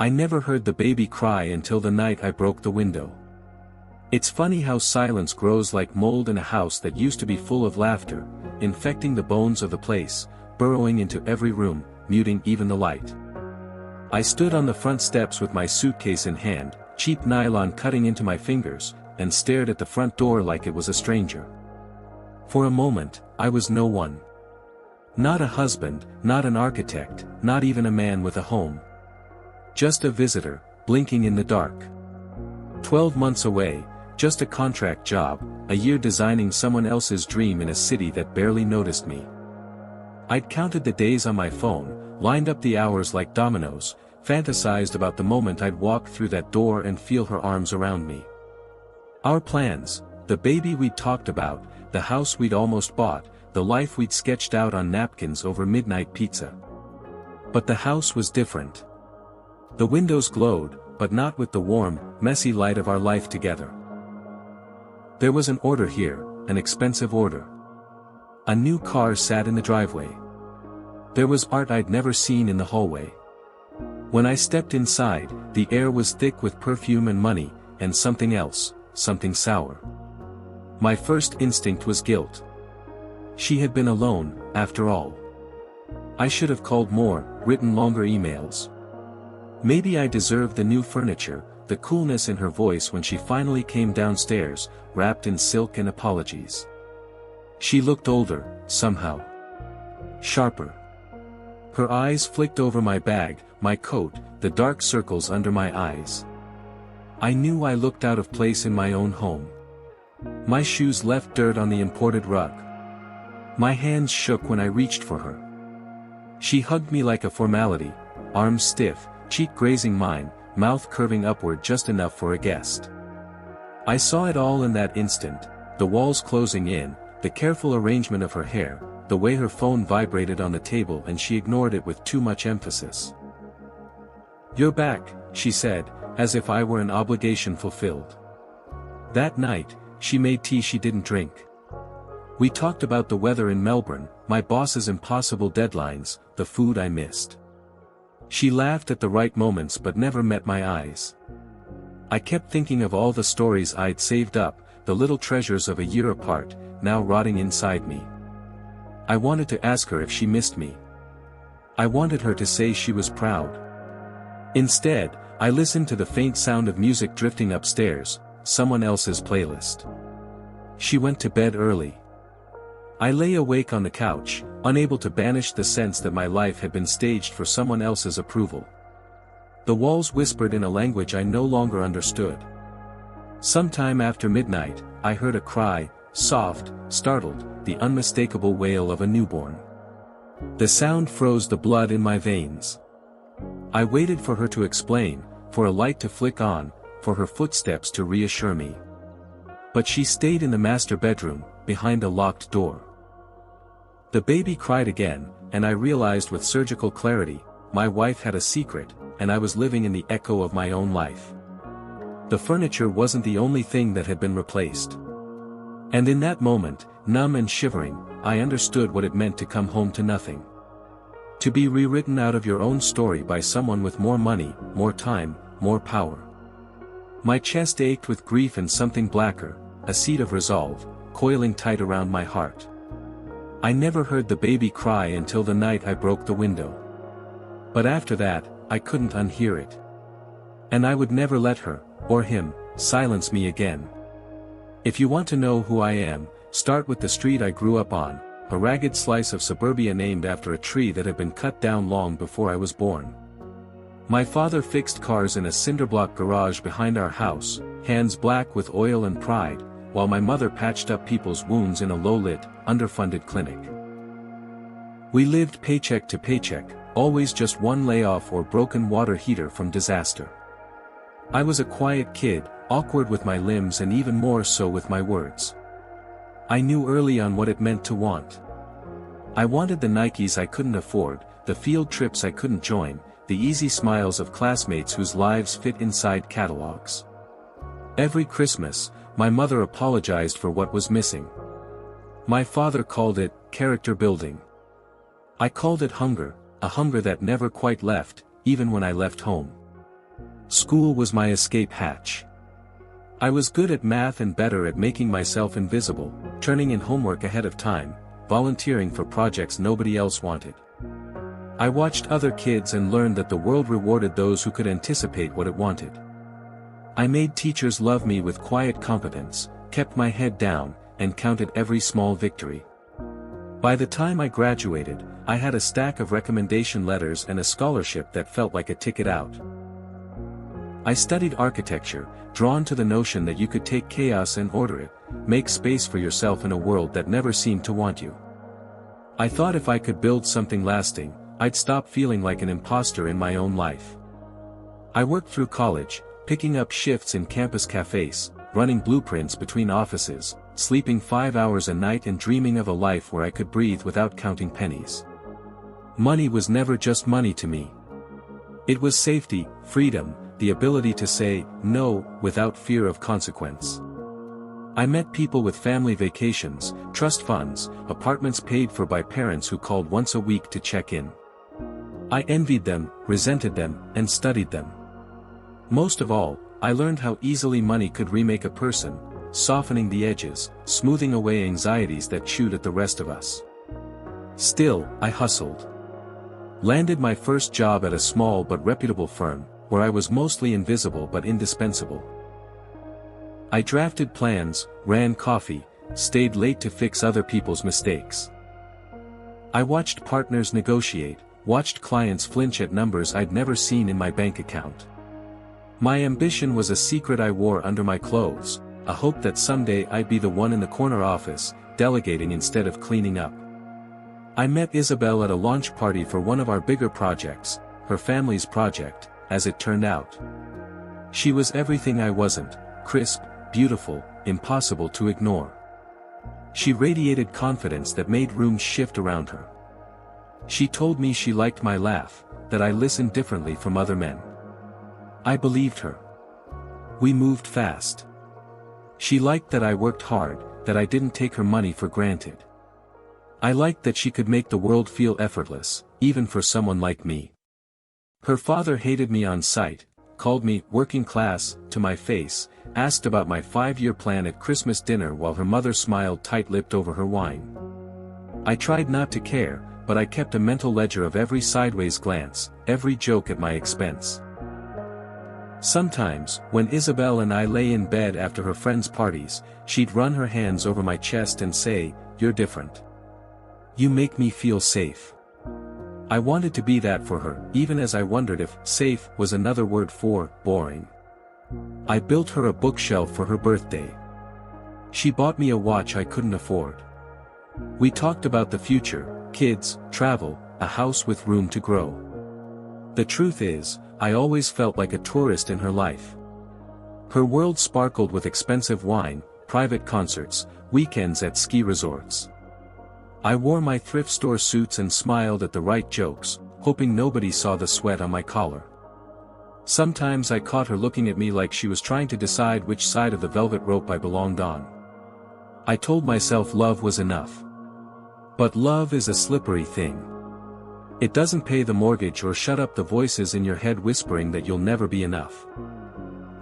I never heard the baby cry until the night I broke the window. It's funny how silence grows like mold in a house that used to be full of laughter, infecting the bones of the place, burrowing into every room, muting even the light. I stood on the front steps with my suitcase in hand, cheap nylon cutting into my fingers, and stared at the front door like it was a stranger. For a moment, I was no one. Not a husband, not an architect, not even a man with a home. Just a visitor, blinking in the dark. 12 months away, just a contract job, a year designing someone else's dream in a city that barely noticed me. I'd counted the days on my phone, lined up the hours like dominoes, fantasized about the moment I'd walk through that door and feel her arms around me. Our plans, the baby we'd talked about, the house we'd almost bought, the life we'd sketched out on napkins over midnight pizza. But the house was different. The windows glowed, but not with the warm, messy light of our life together. There was an order here, an expensive order. A new car sat in the driveway. There was art I'd never seen in the hallway. When I stepped inside, the air was thick with perfume and money, and something else, something sour. My first instinct was guilt. She had been alone, after all. I should have called more, written longer emails. Maybe I deserved the new furniture, the coolness in her voice when she finally came downstairs, wrapped in silk and apologies. She looked older, somehow. Sharper. Her eyes flicked over my bag, my coat, the dark circles under my eyes. I knew I looked out of place in my own home. My shoes left dirt on the imported rug. My hands shook when I reached for her. She hugged me like a formality, arms stiff, cheek grazing mine, mouth curving upward just enough for a guest. I saw it all in that instant, the walls closing in, the careful arrangement of her hair, the way her phone vibrated on the table and she ignored it with too much emphasis. "You're back," she said, as if I were an obligation fulfilled. That night, she made tea she didn't drink. We talked about the weather in Melbourne, my boss's impossible deadlines, the food I missed. She laughed at the right moments but never met my eyes. I kept thinking of all the stories I'd saved up, the little treasures of a year apart, now rotting inside me. I wanted to ask her if she missed me. I wanted her to say she was proud. Instead, I listened to the faint sound of music drifting upstairs, someone else's playlist. She went to bed early. I lay awake on the couch, unable to banish the sense that my life had been staged for someone else's approval. The walls whispered in a language I no longer understood. Sometime after midnight, I heard a cry, soft, startled, the unmistakable wail of a newborn. The sound froze the blood in my veins. I waited for her to explain, for a light to flick on, for her footsteps to reassure me. But she stayed in the master bedroom, behind a locked door. The baby cried again, and I realized with surgical clarity, my wife had a secret, and I was living in the echo of my own life. The furniture wasn't the only thing that had been replaced. And in that moment, numb and shivering, I understood what it meant to come home to nothing. To be rewritten out of your own story by someone with more money, more time, more power. My chest ached with grief and something blacker, a seed of resolve, coiling tight around my heart. I never heard the baby cry until the night I broke the window. But after that, I couldn't unhear it. And I would never let her, or him, silence me again. If you want to know who I am, start with the street I grew up on, a ragged slice of suburbia named after a tree that had been cut down long before I was born. My father fixed cars in a cinderblock garage behind our house, hands black with oil and pride, while my mother patched up people's wounds in a low-lit, underfunded clinic. We lived paycheck to paycheck, always just one layoff or broken water heater from disaster. I was a quiet kid, awkward with my limbs and even more so with my words. I knew early on what it meant to want. I wanted the Nikes I couldn't afford, the field trips I couldn't join, the easy smiles of classmates whose lives fit inside catalogs. Every Christmas, my mother apologized for what was missing. My father called it character building. I called it hunger, a hunger that never quite left, even when I left home. School was my escape hatch. I was good at math and better at making myself invisible, turning in homework ahead of time, volunteering for projects nobody else wanted. I watched other kids and learned that the world rewarded those who could anticipate what it wanted. I made teachers love me with quiet competence, kept my head down, and counted every small victory. By the time I graduated, I had a stack of recommendation letters and a scholarship that felt like a ticket out. I studied architecture, drawn to the notion that you could take chaos and order it, make space for yourself in a world that never seemed to want you. I thought if I could build something lasting, I'd stop feeling like an imposter in my own life. I worked through college, picking up shifts in campus cafes, running blueprints between offices, sleeping 5 hours a night and dreaming of a life where I could breathe without counting pennies. Money was never just money to me. It was safety, freedom, the ability to say no without fear of consequence. I met people with family vacations, trust funds, apartments paid for by parents who called once a week to check in. I envied them, resented them, and studied them. Most of all, I learned how easily money could remake a person, softening the edges, smoothing away anxieties that chewed at the rest of us. Still, I hustled. Landed my first job at a small but reputable firm, where I was mostly invisible but indispensable. I drafted plans, ran coffee, stayed late to fix other people's mistakes. I watched partners negotiate, watched clients flinch at numbers I'd never seen in my bank account. My ambition was a secret I wore under my clothes, a hope that someday I'd be the one in the corner office, delegating instead of cleaning up. I met Isabelle at a launch party for one of our bigger projects, her family's project, as it turned out. She was everything I wasn't, crisp, beautiful, impossible to ignore. She radiated confidence that made rooms shift around her. She told me she liked my laugh, that I listened differently from other men. I believed her. We moved fast. She liked that I worked hard, that I didn't take her money for granted. I liked that she could make the world feel effortless, even for someone like me. Her father hated me on sight, called me working class to my face, asked about my 5-year plan at Christmas dinner while her mother smiled tight-lipped over her wine. I tried not to care, but I kept a mental ledger of every sideways glance, every joke at my expense. Sometimes, when Isabelle and I lay in bed after her friends' parties, she'd run her hands over my chest and say, "You're different. You make me feel safe." I wanted to be that for her, even as I wondered if safe was another word for boring. I built her a bookshelf for her birthday. She bought me a watch I couldn't afford. We talked about the future, kids, travel, a house with room to grow. The truth is, I always felt like a tourist in her life. Her world sparkled with expensive wine, private concerts, weekends at ski resorts. I wore my thrift store suits and smiled at the right jokes, hoping nobody saw the sweat on my collar. Sometimes I caught her looking at me like she was trying to decide which side of the velvet rope I belonged on. I told myself love was enough. But love is a slippery thing. It doesn't pay the mortgage or shut up the voices in your head whispering that you'll never be enough.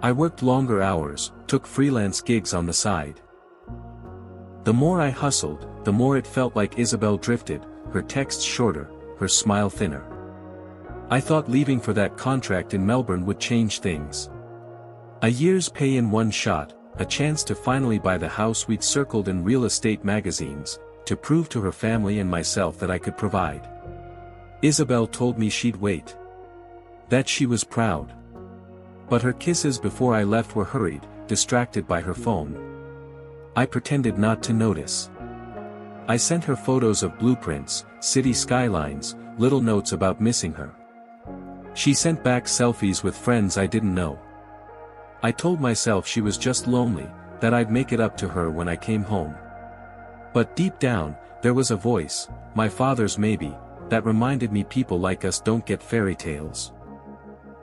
I worked longer hours, took freelance gigs on the side. The more I hustled, the more it felt like Isabelle drifted, her texts shorter, her smile thinner. I thought leaving for that contract in Melbourne would change things. A year's pay in one shot, a chance to finally buy the house we'd circled in real estate magazines, to prove to her family and myself that I could provide. Isabelle told me she'd wait. That she was proud. But her kisses before I left were hurried, distracted by her phone. I pretended not to notice. I sent her photos of blueprints, city skylines, little notes about missing her. She sent back selfies with friends I didn't know. I told myself she was just lonely, that I'd make it up to her when I came home. But deep down, there was a voice, my father's maybe, that reminded me people like us don't get fairy tales.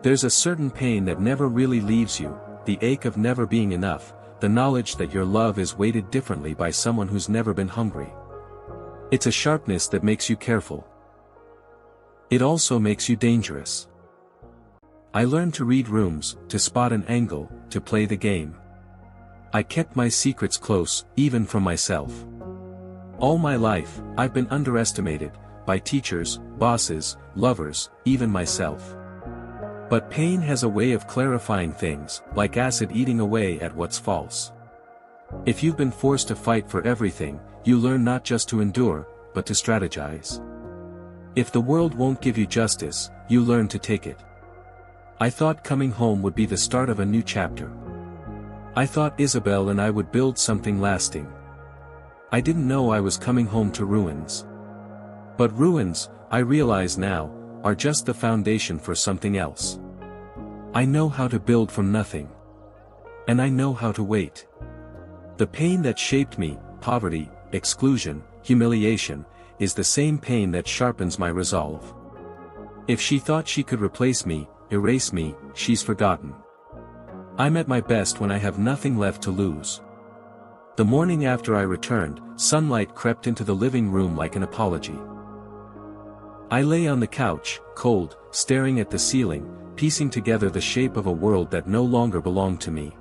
There's a certain pain that never really leaves you, the ache of never being enough, the knowledge that your love is weighted differently by someone who's never been hungry. It's a sharpness that makes you careful. It also makes you dangerous. I learned to read rooms, to spot an angle, to play the game. I kept my secrets close, even from myself. All my life, I've been underestimated, by teachers, bosses, lovers, even myself. But pain has a way of clarifying things, like acid eating away at what's false. If you've been forced to fight for everything, you learn not just to endure, but to strategize. If the world won't give you justice, you learn to take it. I thought coming home would be the start of a new chapter. I thought Isabelle and I would build something lasting. I didn't know I was coming home to ruins. But ruins, I realize now, are just the foundation for something else. I know how to build from nothing. And I know how to wait. The pain that shaped me, poverty, exclusion, humiliation, is the same pain that sharpens my resolve. If she thought she could replace me, erase me, she's forgotten. I'm at my best when I have nothing left to lose. The morning after I returned, sunlight crept into the living room like an apology. I lay on the couch, cold, staring at the ceiling, piecing together the shape of a world that no longer belonged to me.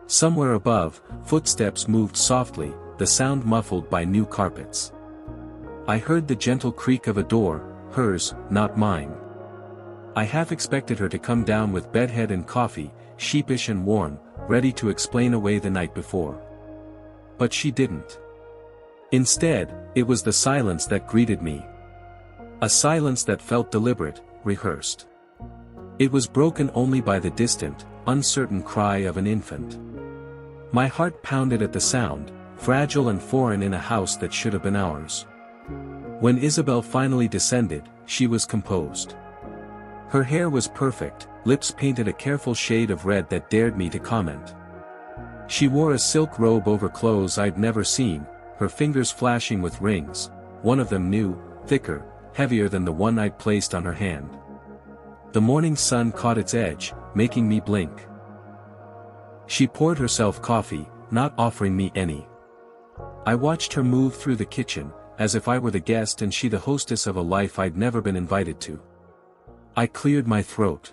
Somewhere above, footsteps moved softly, the sound muffled by new carpets. I heard the gentle creak of a door, hers, not mine. I half expected her to come down with bedhead and coffee, sheepish and warm, ready to explain away the night before. But she didn't. Instead, it was the silence that greeted me. A silence that felt deliberate, rehearsed. It was broken only by the distant, uncertain cry of an infant. My heart pounded at the sound, fragile and foreign in a house that should have been ours. When Isabelle finally descended, she was composed. Her hair was perfect, lips painted a careful shade of red that dared me to comment. She wore a silk robe over clothes I'd never seen, her fingers flashing with rings, one of them new, thicker, heavier than the one I'd placed on her hand. The morning sun caught its edge, making me blink. She poured herself coffee, not offering me any. I watched her move through the kitchen, as if I were the guest and she the hostess of a life I'd never been invited to. I cleared my throat.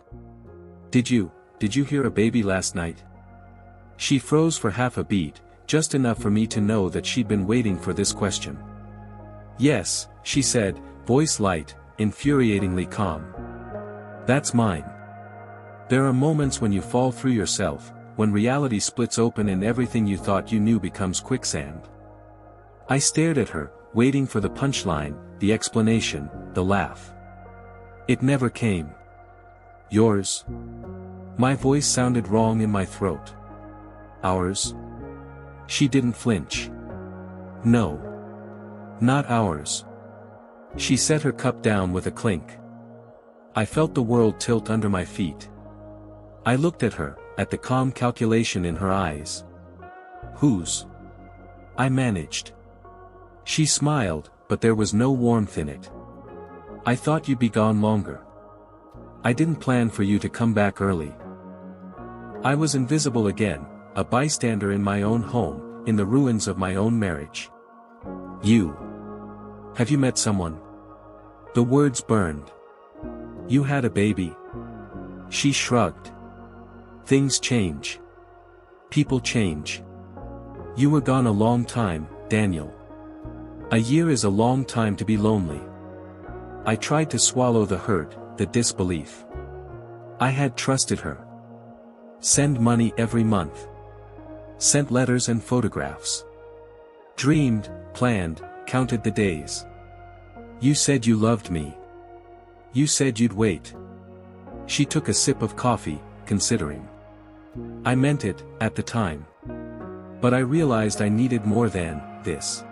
Did you hear a baby last night? She froze for half a beat, just enough for me to know that she'd been waiting for this question. Yes, she said, voice light, infuriatingly calm. That's mine. There are moments when you fall through yourself, when reality splits open and everything you thought you knew becomes quicksand. I stared at her, waiting for the punchline, the explanation, the laugh. It never came. Yours? My voice sounded wrong in my throat. Ours? She didn't flinch. No. Not ours. She set her cup down with a clink. I felt the world tilt under my feet. I looked at her, at the calm calculation in her eyes. Whose? I managed. She smiled, but there was no warmth in it. I thought you'd be gone longer. I didn't plan for you to come back early. I was invisible again, a bystander in my own home, in the ruins of my own marriage. You. Have you met someone? The words burned. You had a baby. She shrugged. Things change. People change. You were gone a long time, Daniel. A year is a long time to be lonely. I tried to swallow the hurt, the disbelief. I had trusted her. Send money every month. Sent letters and photographs. Dreamed, planned, counted the days. You said you loved me. You said you'd wait. She took a sip of coffee, considering. I meant it, at the time. But I realized I needed more than this.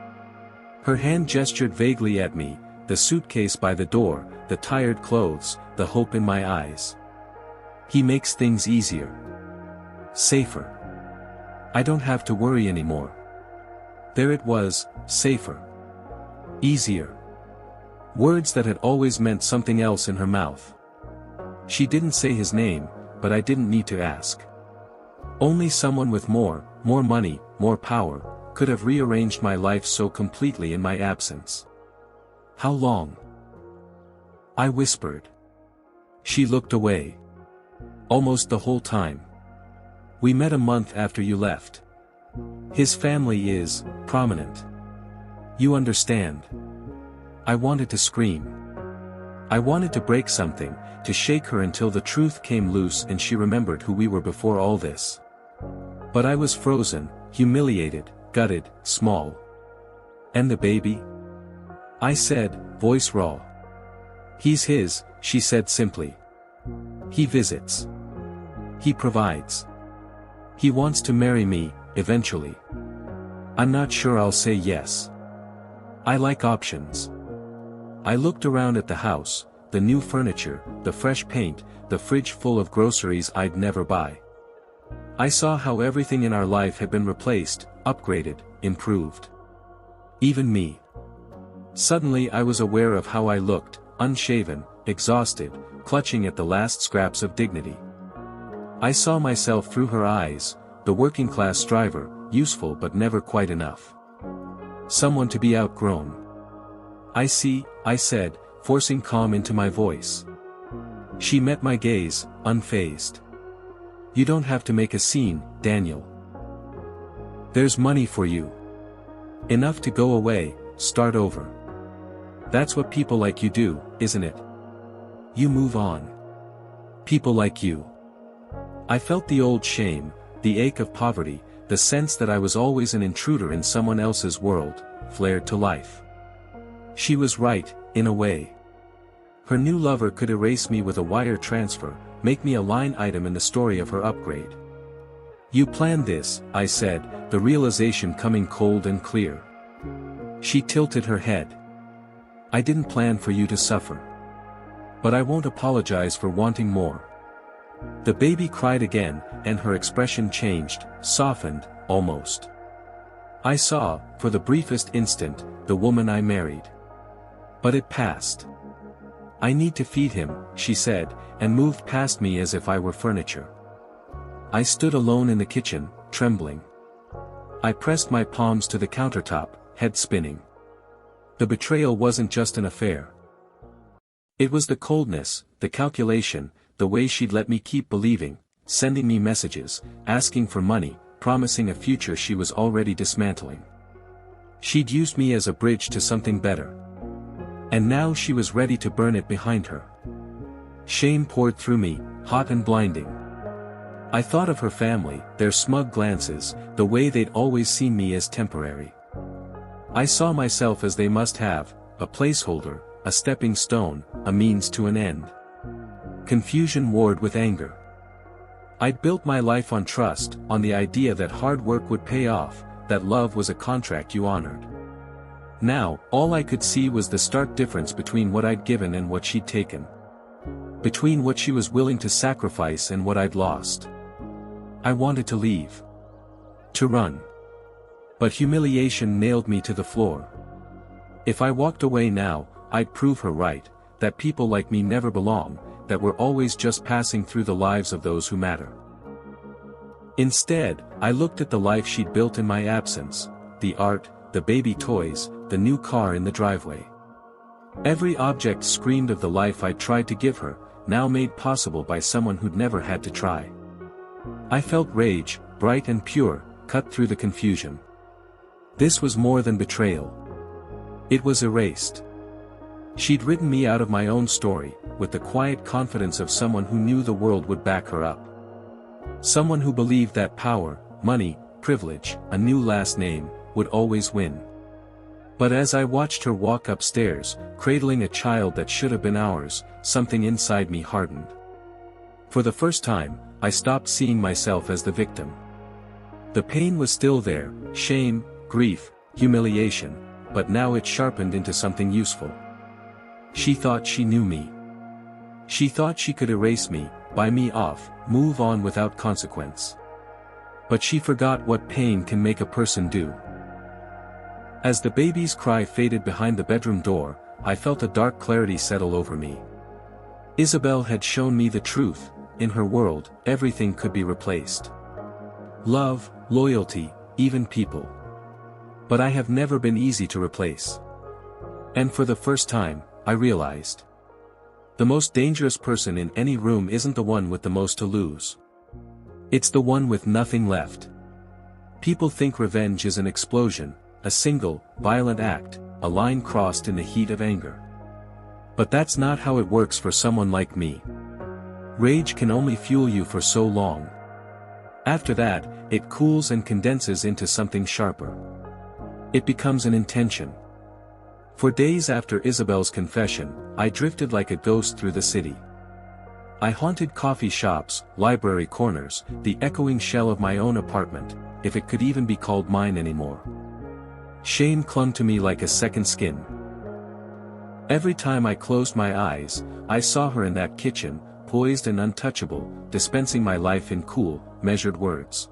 Her hand gestured vaguely at me, the suitcase by the door, the tired clothes, the hope in my eyes. He makes things easier. Safer. I don't have to worry anymore. There it was, safer. Easier. Words that had always meant something else in her mouth. She didn't say his name, but I didn't need to ask. Only someone with more money, more power, could have rearranged my life so completely in my absence. How long? I whispered. She looked away. Almost the whole time. We met a month after you left. His family is prominent. You understand. I wanted to scream. I wanted to break something, to shake her until the truth came loose and she remembered who we were before all this. But I was frozen, humiliated, gutted, small. And the baby? I said, voice raw. He's his, she said simply. He visits. He provides. He wants to marry me, eventually. I'm not sure I'll say yes. I like options. I looked around at the house, the new furniture, the fresh paint, the fridge full of groceries I'd never buy. I saw how everything in our life had been replaced, upgraded, improved. Even me. Suddenly I was aware of how I looked, unshaven, exhausted, clutching at the last scraps of dignity. I saw myself through her eyes, the working-class striver, useful but never quite enough. Someone to be outgrown. I see, I said, forcing calm into my voice. She met my gaze, unfazed. You don't have to make a scene, Daniel. There's money for you. Enough to go away, start over. That's what people like you do, isn't it? You move on. People like you. I felt the old shame, the ache of poverty, the sense that I was always an intruder in someone else's world, flared to life. She was right, in a way. Her new lover could erase me with a wire transfer, make me a line item in the story of her upgrade. You planned this, I said, the realization coming cold and clear. She tilted her head. I didn't plan for you to suffer. But I won't apologize for wanting more. The baby cried again, and her expression changed, softened, almost. I saw, for the briefest instant, the woman I married. But it passed. I need to feed him, she said, and moved past me as if I were furniture. I stood alone in the kitchen, trembling. I pressed my palms to the countertop, head spinning. The betrayal wasn't just an affair. It was the coldness, the calculation, the way she'd let me keep believing, sending me messages, asking for money, promising a future she was already dismantling. She'd used me as a bridge to something better. And now she was ready to burn it behind her. Shame poured through me, hot and blinding. I thought of her family, their smug glances, the way they'd always seen me as temporary. I saw myself as they must have, a placeholder, a stepping stone, a means to an end. Confusion warred with anger. I'd built my life on trust, on the idea that hard work would pay off, that love was a contract you honored. Now, all I could see was the stark difference between what I'd given and what she'd taken. Between what she was willing to sacrifice and what I'd lost. I wanted to leave. To run. But humiliation nailed me to the floor. If I walked away now, I'd prove her right, that people like me never belong, that we're always just passing through the lives of those who matter. Instead, I looked at the life she'd built in my absence, the art, the baby toys, the new car in the driveway. Every object screamed of the life I'd tried to give her, now made possible by someone who'd never had to try. I felt rage, bright and pure, cut through the confusion. This was more than betrayal. It was erased. She'd written me out of my own story, with the quiet confidence of someone who knew the world would back her up. Someone who believed that power, money, privilege, a new last name, would always win. But as I watched her walk upstairs, cradling a child that should have been ours, something inside me hardened. For the first time, I stopped seeing myself as the victim. The pain was still there, shame, grief, humiliation, but now it sharpened into something useful. She thought she knew me. She thought she could erase me, buy me off, move on without consequence. But she forgot what pain can make a person do. As the baby's cry faded behind the bedroom door, I felt a dark clarity settle over me. Isabelle had shown me the truth, in her world, everything could be replaced. Love, loyalty, even people. But I have never been easy to replace. And for the first time, I realized. The most dangerous person in any room isn't the one with the most to lose. It's the one with nothing left. People think revenge is an explosion, a single, violent act, a line crossed in the heat of anger. But that's not how it works for someone like me. Rage can only fuel you for so long. After that, it cools and condenses into something sharper. It becomes an intention. For days after Isabelle's confession, I drifted like a ghost through the city. I haunted coffee shops, library corners, the echoing shell of my own apartment, if it could even be called mine anymore. Shame clung to me like a second skin. Every time I closed my eyes, I saw her in that kitchen, poised and untouchable, dispensing my life in cool, measured words.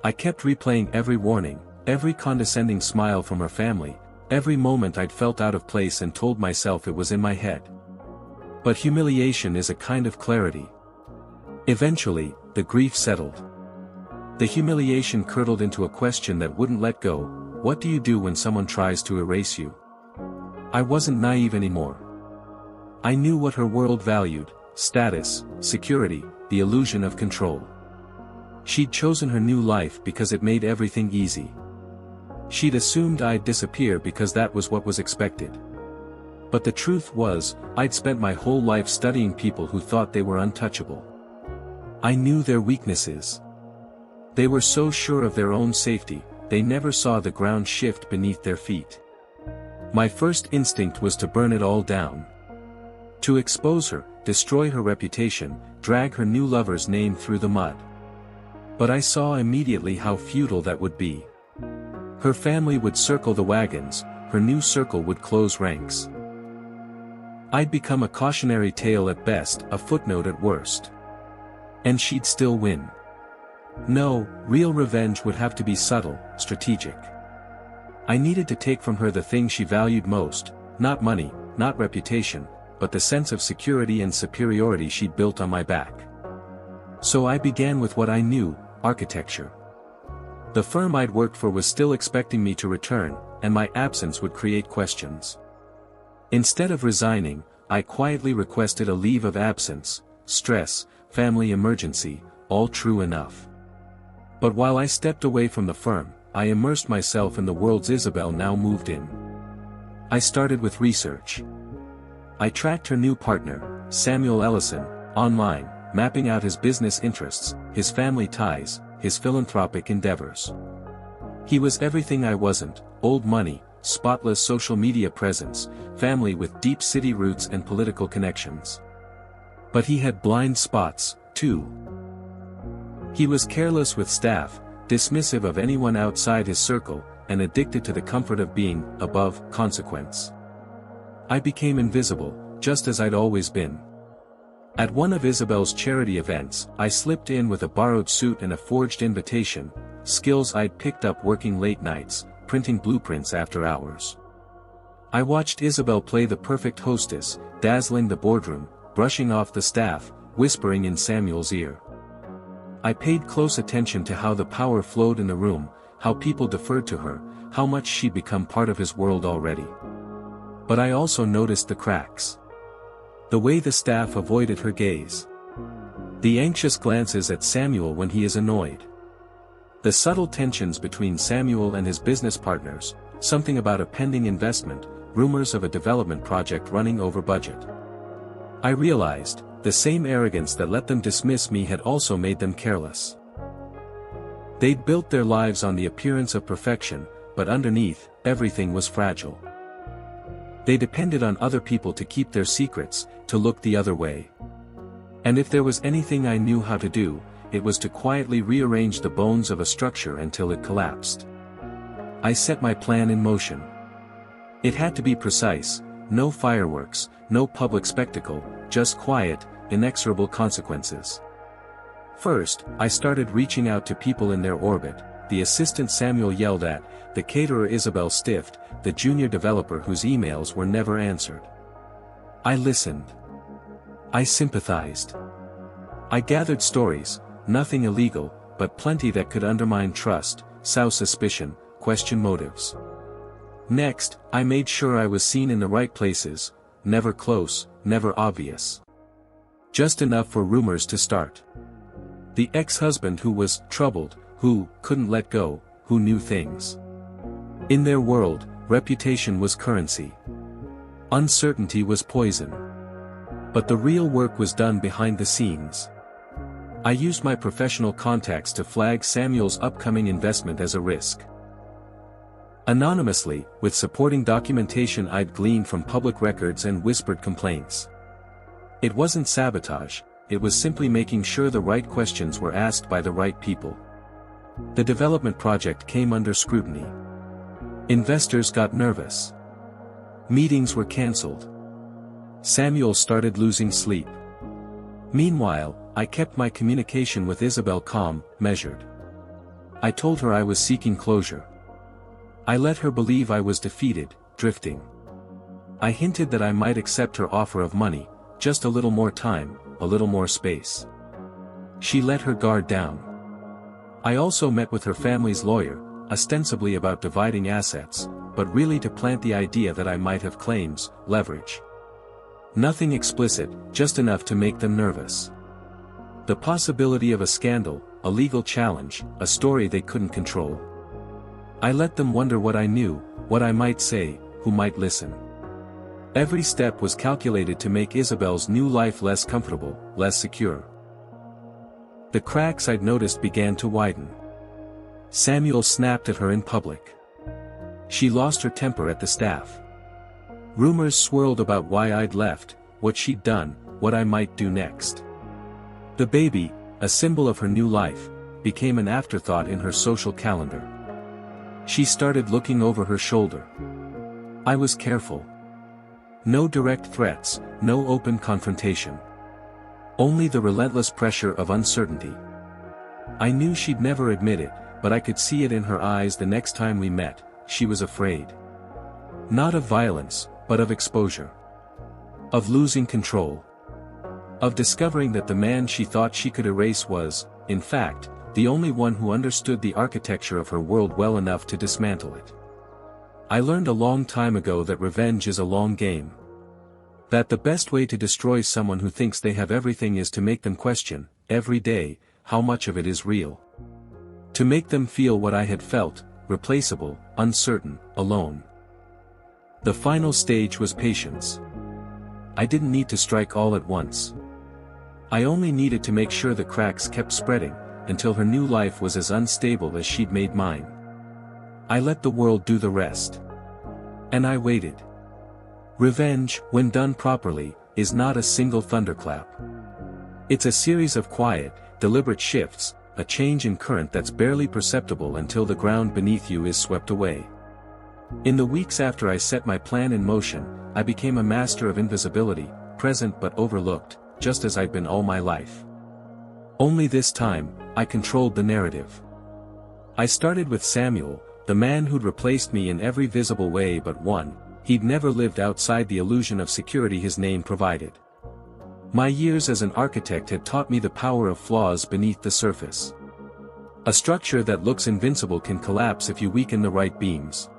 I kept replaying every warning, every condescending smile from her family, every moment I'd felt out of place and told myself it was in my head. But humiliation is a kind of clarity. Eventually, the grief settled. The humiliation curdled into a question that wouldn't let go: what do you do when someone tries to erase you? I wasn't naive anymore. I knew what her world valued: status, security, the illusion of control. She'd chosen her new life because it made everything easy. She'd assumed I'd disappear because that was what was expected. But the truth was, I'd spent my whole life studying people who thought they were untouchable. I knew their weaknesses. They were so sure of their own safety, they never saw the ground shift beneath their feet. My first instinct was to burn it all down. To expose her, destroy her reputation, drag her new lover's name through the mud. But I saw immediately how futile that would be. Her family would circle the wagons, her new circle would close ranks. I'd become a cautionary tale at best, a footnote at worst. And she'd still win. No, real revenge would have to be subtle, strategic. I needed to take from her the thing she valued most, not money, not reputation, but the sense of security and superiority she'd built on my back. So I began with what I knew: architecture. The firm I'd worked for was still expecting me to return, and my absence would create questions. Instead of resigning, I quietly requested a leave of absence: stress, family emergency, all true enough. But while I stepped away from the firm, I immersed myself in the worlds Isabelle now moved in. I started with research. I tracked her new partner, Samuel Ellison, online, mapping out his business interests, his family ties, his philanthropic endeavors. He was everything I wasn't: old money, spotless social media presence, family with deep city roots and political connections. But he had blind spots, too. He was careless with staff, dismissive of anyone outside his circle, and addicted to the comfort of being above consequence. I became invisible, just as I'd always been. At one of Isabelle's charity events, I slipped in with a borrowed suit and a forged invitation, skills I'd picked up working late nights, printing blueprints after hours. I watched Isabelle play the perfect hostess, dazzling the boardroom, brushing off the staff, whispering in Samuel's ear. I paid close attention to how the power flowed in the room, how people deferred to her, how much she'd become part of his world already. But I also noticed the cracks. The way the staff avoided her gaze. The anxious glances at Samuel when he is annoyed. The subtle tensions between Samuel and his business partners, something about a pending investment, rumors of a development project running over budget. I realized, the same arrogance that let them dismiss me had also made them careless. They'd built their lives on the appearance of perfection, but underneath, everything was fragile. They depended on other people to keep their secrets, to look the other way. And if there was anything I knew how to do, it was to quietly rearrange the bones of a structure until it collapsed. I set my plan in motion. It had to be precise: no fireworks, no public spectacle, just quiet, inexorable consequences. First, I started reaching out to people in their orbit: the assistant Samuel yelled at, the caterer Isabelle stiffed, the junior developer whose emails were never answered. I listened. I sympathized. I gathered stories, nothing illegal, but plenty that could undermine trust, sow suspicion, question motives. Next, I made sure I was seen in the right places: never close, never obvious. Just enough for rumors to start. The ex-husband who was troubled, who couldn't let go, who knew things. In their world, reputation was currency. Uncertainty was poison. But the real work was done behind the scenes. I used my professional contacts to flag Samuel's upcoming investment as a risk. Anonymously, with supporting documentation I'd gleaned from public records and whispered complaints. It wasn't sabotage, it was simply making sure the right questions were asked by the right people. The development project came under scrutiny. Investors got nervous. Meetings were cancelled. Samuel started losing sleep. Meanwhile, I kept my communication with Isabelle calm, measured. I told her I was seeking closure. I let her believe I was defeated, drifting. I hinted that I might accept her offer of money, just a little more time, a little more space. She let her guard down. I also met with her family's lawyer, ostensibly about dividing assets, but really to plant the idea that I might have claims, leverage. Nothing explicit, just enough to make them nervous. The possibility of a scandal, a legal challenge, a story they couldn't control. I let them wonder what I knew, what I might say, who might listen. Every step was calculated to make Isabelle's new life less comfortable, less secure. The cracks I'd noticed began to widen. Samuel snapped at her in public. She lost her temper at the staff. Rumors swirled about why I'd left, what she'd done, what I might do next. The baby, a symbol of her new life, became an afterthought in her social calendar. She started looking over her shoulder. I was careful. No direct threats, no open confrontation. Only the relentless pressure of uncertainty. I knew she'd never admit it, but I could see it in her eyes the next time we met. She was afraid. Not of violence, but of exposure. Of losing control. Of discovering that the man she thought she could erase was, in fact, the only one who understood the architecture of her world well enough to dismantle it. I learned a long time ago that revenge is a long game. That the best way to destroy someone who thinks they have everything is to make them question, every day, how much of it is real. To make them feel what I had felt, replaceable, uncertain, alone. The final stage was patience. I didn't need to strike all at once. I only needed to make sure the cracks kept spreading, until her new life was as unstable as she'd made mine. I let the world do the rest. And I waited. Revenge, when done properly, is not a single thunderclap. It's a series of quiet, deliberate shifts, a change in current that's barely perceptible until the ground beneath you is swept away. In the weeks after I set my plan in motion, I became a master of invisibility, present but overlooked, just as I'd been all my life. Only this time, I controlled the narrative. I started with Samuel, the man who'd replaced me in every visible way but one. He'd never lived outside the illusion of security his name provided. My years as an architect had taught me the power of flaws beneath the surface. A structure that looks invincible can collapse if you weaken the right beams.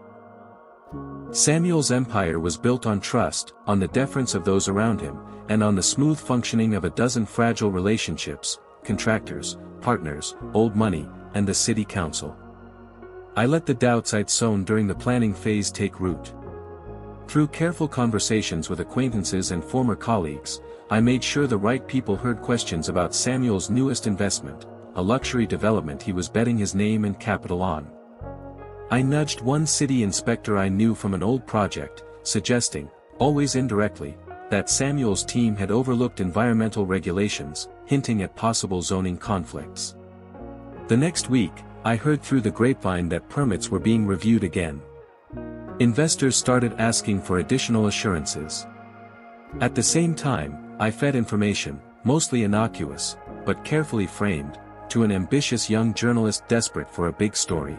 Samuel's empire was built on trust, on the deference of those around him, and on the smooth functioning of a dozen fragile relationships, contractors, partners, old money, and the city council. I let the doubts I'd sown during the planning phase take root. Through careful conversations with acquaintances and former colleagues, I made sure the right people heard questions about Samuel's newest investment, a luxury development he was betting his name and capital on. I nudged one city inspector I knew from an old project, suggesting, always indirectly, that Samuel's team had overlooked environmental regulations, hinting at possible zoning conflicts. The next week, I heard through the grapevine that permits were being reviewed again. Investors started asking for additional assurances. At the same time, I fed information, mostly innocuous, but carefully framed, to an ambitious young journalist desperate for a big story.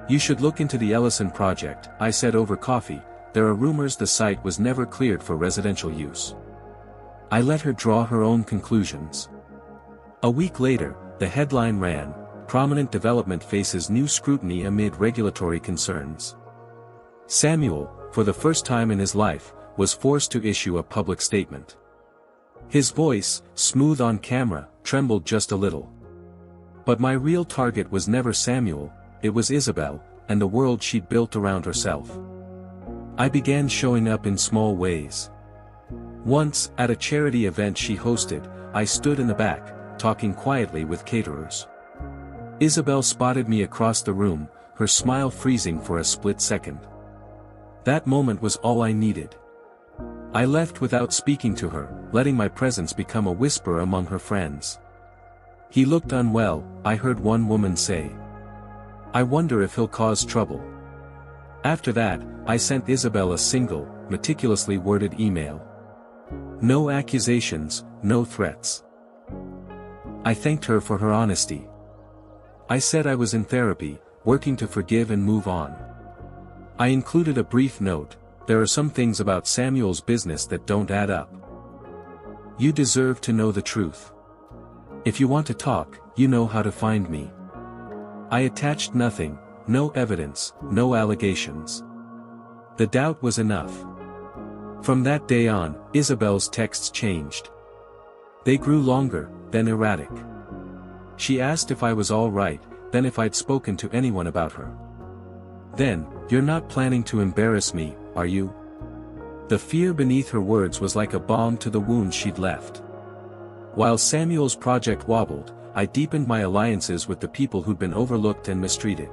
You should look into the Ellison project, I said over coffee. There are rumors the site was never cleared for residential use. I let her draw her own conclusions. A week later, the headline ran, "Prominent development faces new scrutiny amid regulatory concerns." Samuel, for the first time in his life, was forced to issue a public statement. His voice, smooth on camera, trembled just a little. But my real target was never Samuel, it was Isabelle, and the world she'd built around herself. I began showing up in small ways. Once, at a charity event she hosted, I stood in the back, talking quietly with caterers. Isabelle spotted me across the room, her smile freezing for a split second. That moment was all I needed. I left without speaking to her, letting my presence become a whisper among her friends. "He looked unwell," I heard one woman say. "I wonder if he'll cause trouble." After that, I sent Isabelle a single, meticulously worded email. No accusations, no threats. I thanked her for her honesty. I said I was in therapy, working to forgive and move on. I included a brief note: "There are some things about Samuel's business that don't add up. You deserve to know the truth. If you want to talk, you know how to find me." I attached nothing, no evidence, no allegations. The doubt was enough. From that day on, Isabelle's texts changed. They grew longer, then erratic. She asked if I was all right, then if I'd spoken to anyone about her. Then, "You're not planning to embarrass me, are you?" The fear beneath her words was like a balm to the wound she'd left. While Samuel's project wobbled, I deepened my alliances with the people who'd been overlooked and mistreated.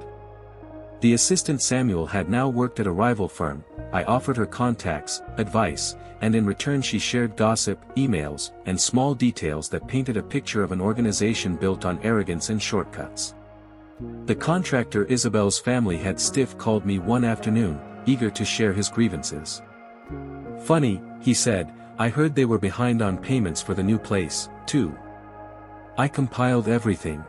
The assistant Samuel had now worked at a rival firm. I offered her contacts, advice, and in return she shared gossip, emails, and small details that painted a picture of an organization built on arrogance and shortcuts. The contractor Isabelle's family had stiff called me one afternoon, eager to share his grievances. "Funny," he said, "I heard they were behind on payments for the new place, too." I compiled everything.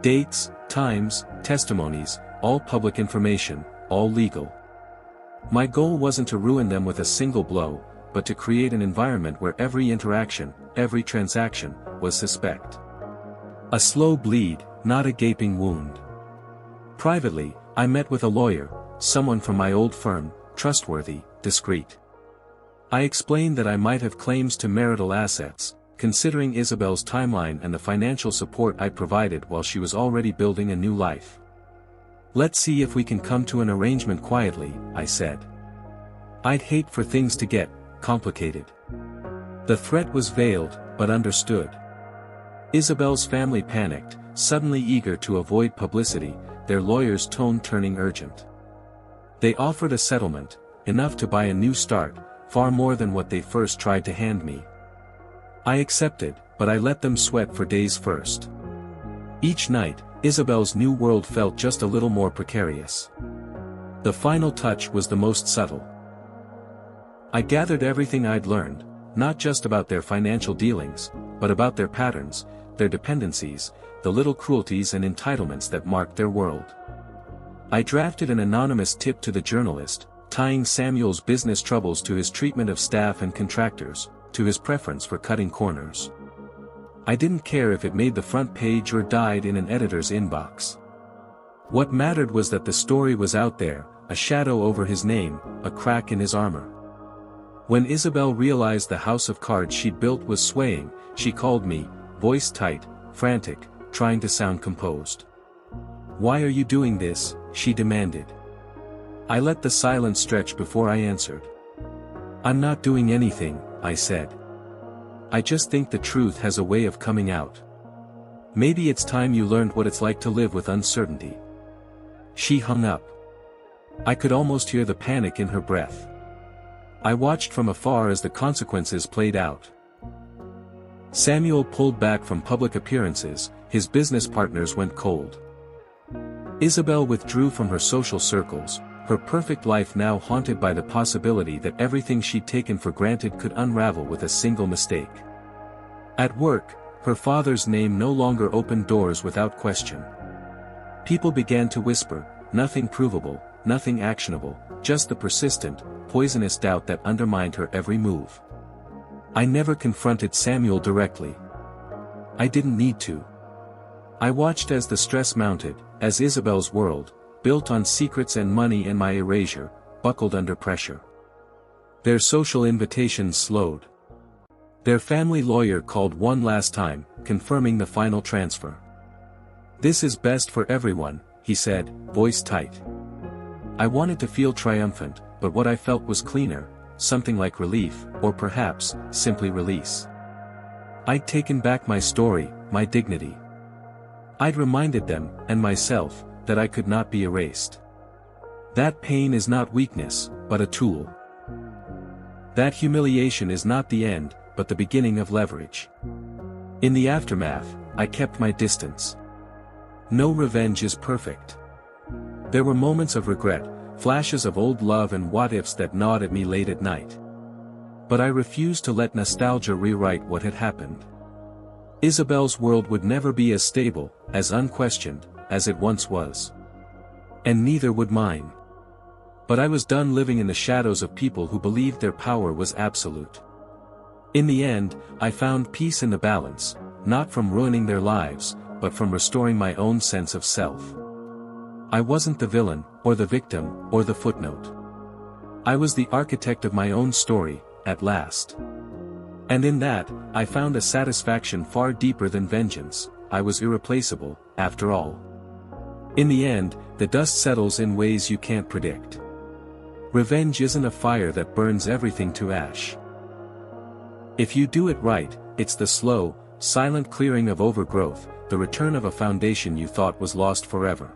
Dates, times, testimonies, all public information, all legal. My goal wasn't to ruin them with a single blow, but to create an environment where every interaction, every transaction, was suspect. A slow bleed, not a gaping wound. Privately, I met with a lawyer, someone from my old firm, trustworthy, discreet. I explained that I might have claims to marital assets, considering Isabelle's timeline and the financial support I'd provided while she was already building a new life. "Let's see if we can come to an arrangement quietly," I said. I'd hate for things to get complicated. The threat was veiled, but understood. Isabelle's family panicked, suddenly eager to avoid publicity, their lawyer's tone turning urgent. They offered a settlement, enough to buy a new start, far more than what they first tried to hand me. I accepted, but I let them sweat for days first. Each night, Isabelle's new world felt just a little more precarious. The final touch was the most subtle. I gathered everything I'd learned, not just about their financial dealings, but about their patterns, their dependencies, the little cruelties and entitlements that marked their world. I drafted an anonymous tip to the journalist, tying Samuel's business troubles to his treatment of staff and contractors, to his preference for cutting corners. I didn't care if it made the front page or died in an editor's inbox. What mattered was that the story was out there, a shadow over his name, a crack in his armor. When Isabelle realized the house of cards she'd built was swaying, she called me, voice tight, frantic, trying to sound composed. "Why are you doing this?" she demanded. I let the silence stretch before I answered. "I'm not doing anything," I said. "I just think the truth has a way of coming out. Maybe it's time you learned what it's like to live with uncertainty." She hung up. I could almost hear the panic in her breath. I watched from afar as the consequences played out. Samuel pulled back from public appearances, his business partners went cold. Isabelle withdrew from her social circles, her perfect life now haunted by the possibility that everything she'd taken for granted could unravel with a single mistake. At work, her father's name no longer opened doors without question. People began to whisper, nothing provable, nothing actionable, just the persistent, poisonous doubt that undermined her every move. I never confronted Samuel directly. I didn't need to. I watched as the stress mounted, as Isabelle's world, built on secrets and money and my erasure, buckled under pressure. Their social invitations slowed. Their family lawyer called one last time, confirming the final transfer. "This is best for everyone," he said, voice tight. I wanted to feel triumphant, but what I felt was cleaner, something like relief, or perhaps, simply release. I'd taken back my story, my dignity. I'd reminded them, and myself, that I could not be erased. That pain is not weakness, but a tool. That humiliation is not the end, but the beginning of leverage. In the aftermath, I kept my distance. No revenge is perfect. There were moments of regret, flashes of old love and what-ifs that gnawed at me late at night. But I refused to let nostalgia rewrite what had happened. Isabelle's world would never be as stable, as unquestioned, as it once was. And neither would mine. But I was done living in the shadows of people who believed their power was absolute. In the end, I found peace in the balance, not from ruining their lives, but from restoring my own sense of self. I wasn't the villain, or the victim, or the footnote. I was the architect of my own story, at last. And in that, I found a satisfaction far deeper than vengeance. I was irreplaceable, after all. In the end, the dust settles in ways you can't predict. Revenge isn't a fire that burns everything to ash. If you do it right, it's the slow, silent clearing of overgrowth, the return of a foundation you thought was lost forever.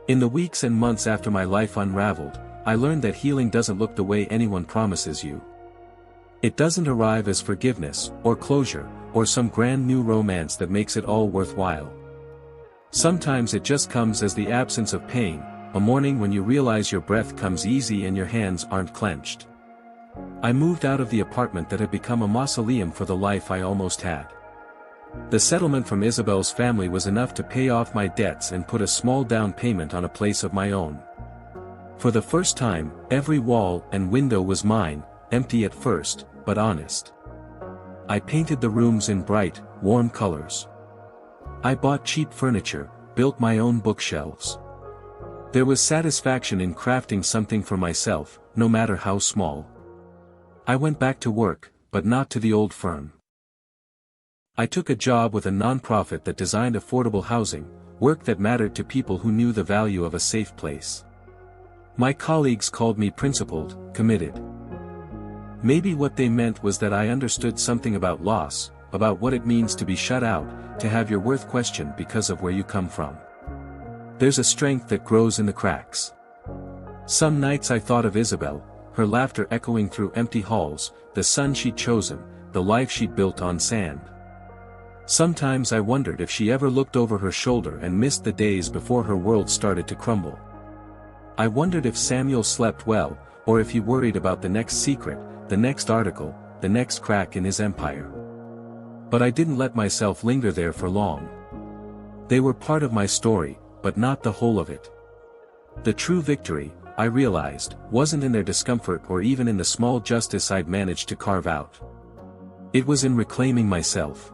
In the weeks and months after my life unraveled, I learned that healing doesn't look the way anyone promises you. It doesn't arrive as forgiveness, or closure, or some grand new romance that makes it all worthwhile. Sometimes it just comes as the absence of pain, a morning when you realize your breath comes easy and your hands aren't clenched. I moved out of the apartment that had become a mausoleum for the life I almost had. The settlement from Isabelle's family was enough to pay off my debts and put a small down payment on a place of my own. For the first time, every wall and window was mine, empty at first, but honest. I painted the rooms in bright, warm colors. I bought cheap furniture, built my own bookshelves. There was satisfaction in crafting something for myself, no matter how small. I went back to work, but not to the old firm. I took a job with a nonprofit that designed affordable housing, work that mattered to people who knew the value of a safe place. My colleagues called me principled, committed. Maybe what they meant was that I understood something about loss, about what it means to be shut out, to have your worth questioned because of where you come from. There's a strength that grows in the cracks. Some nights I thought of Isabelle, her laughter echoing through empty halls, the son she'd chosen, the life she'd built on sand. Sometimes I wondered if she ever looked over her shoulder and missed the days before her world started to crumble. I wondered if Samuel slept well, or if he worried about the next secret, the next article, the next crack in his empire. But I didn't let myself linger there for long. They were part of my story, but not the whole of it. The true victory, I realized, wasn't in their discomfort or even in the small justice I'd managed to carve out. It was in reclaiming myself.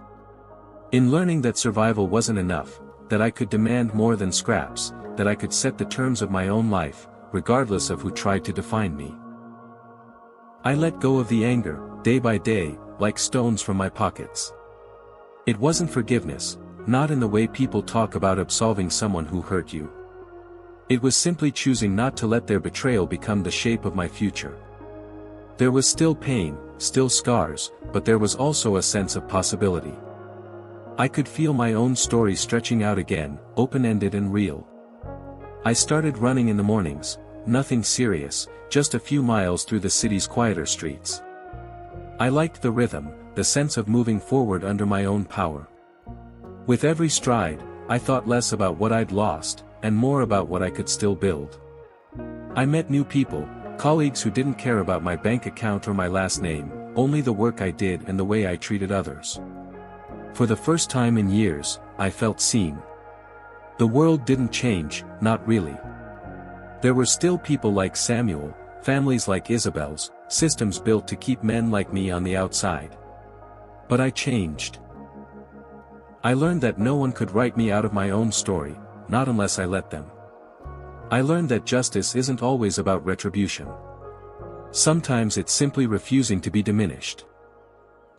In learning that survival wasn't enough, that I could demand more than scraps, that I could set the terms of my own life, regardless of who tried to define me. I let go of the anger, day by day, like stones from my pockets. It wasn't forgiveness, not in the way people talk about absolving someone who hurt you. It was simply choosing not to let their betrayal become the shape of my future. There was still pain, still scars, but there was also a sense of possibility. I could feel my own story stretching out again, open-ended and real. I started running in the mornings, nothing serious, just a few miles through the city's quieter streets. I liked the rhythm, the sense of moving forward under my own power. With every stride, I thought less about what I'd lost, and more about what I could still build. I met new people, colleagues who didn't care about my bank account or my last name, only the work I did and the way I treated others. For the first time in years, I felt seen. The world didn't change, not really. There were still people like Samuel, families like Isabelle's, systems built to keep men like me on the outside. But I changed. I learned that no one could write me out of my own story, not unless I let them. I learned that justice isn't always about retribution. Sometimes it's simply refusing to be diminished.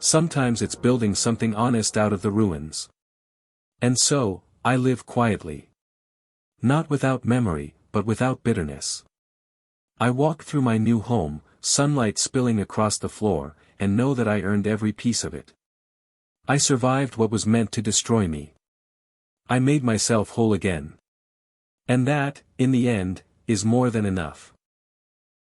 Sometimes it's building something honest out of the ruins. And so, I live quietly. Not without memory, but without bitterness. I walk through my new home, sunlight spilling across the floor, and know that I earned every piece of it. I survived what was meant to destroy me. I made myself whole again. And that, in the end, is more than enough.